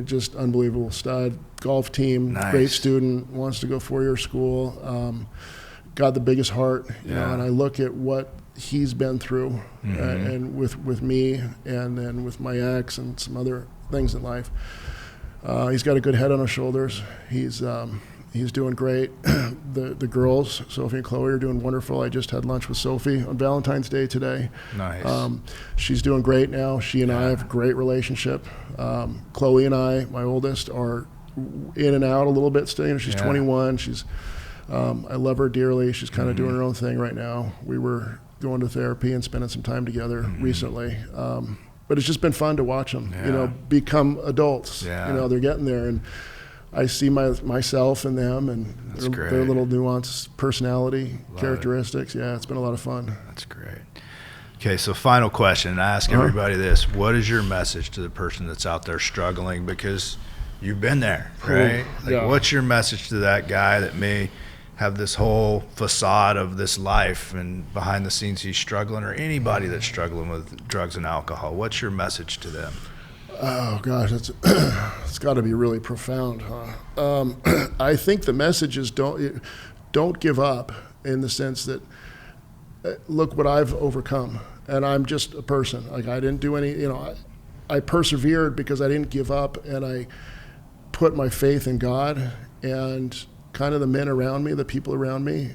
just unbelievable stud. Golf team, nice. Great student, wants to go 4-year school. Got the biggest heart. And I look at what he's been through and with me, and then with my ex and some other things in life. He's got a good head on his shoulders. He's doing great. The girls, Sophie and Chloe, are doing wonderful. I just had lunch with Sophie on Valentine's Day today. Nice. She's doing great now. She and I have a great relationship. Chloe and I, my oldest, are in and out a little bit still. She's 21. I love her dearly. She's kind of doing her own thing right now. We were going to therapy and spending some time together recently. But it's just been fun to watch them, become adults. Yeah. They're getting there, and I see myself in them and their little nuanced personality, characteristics. Yeah, it's been a lot of fun. That's great. Okay, so final question, and I ask everybody this. What is your message to the person that's out there struggling? Because you've been there, right? What's your message to that guy that may have this whole facade of this life, and behind the scenes he's struggling, or anybody that's struggling with drugs and alcohol? What's your message to them? Oh gosh, it's got to be really profound, huh? I think the message is don't give up, in the sense that look what I've overcome, and I'm just a person. I didn't do any, I persevered because I didn't give up, and I put my faith in God and kind of the men around me, the people around me.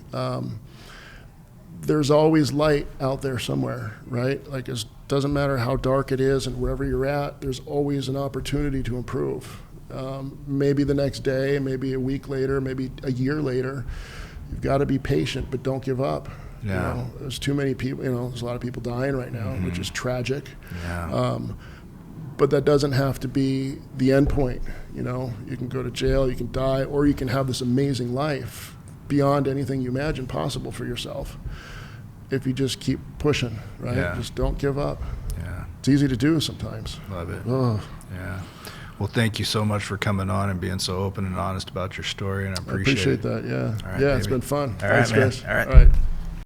There's always light out there somewhere, right? It doesn't matter how dark it is, and wherever you're at, there's always an opportunity to improve. Maybe the next day, maybe a week later, maybe a year later. You've got to be patient, but don't give up. Yeah. There's too many people, there's a lot of people dying right now, which is tragic. Yeah. But that doesn't have to be the end point. You can go to jail, you can die, or you can have this amazing life beyond anything you imagine possible for yourself if you just keep pushing, right? Yeah. Just don't give up. Yeah. It's easy to do sometimes. Love it. Oh. Yeah. Well, thank you so much for coming on and being so open and honest about your story, and I appreciate that, yeah. All right, yeah, baby. It's been fun. All right, Thanks, man. guys. All right. All right.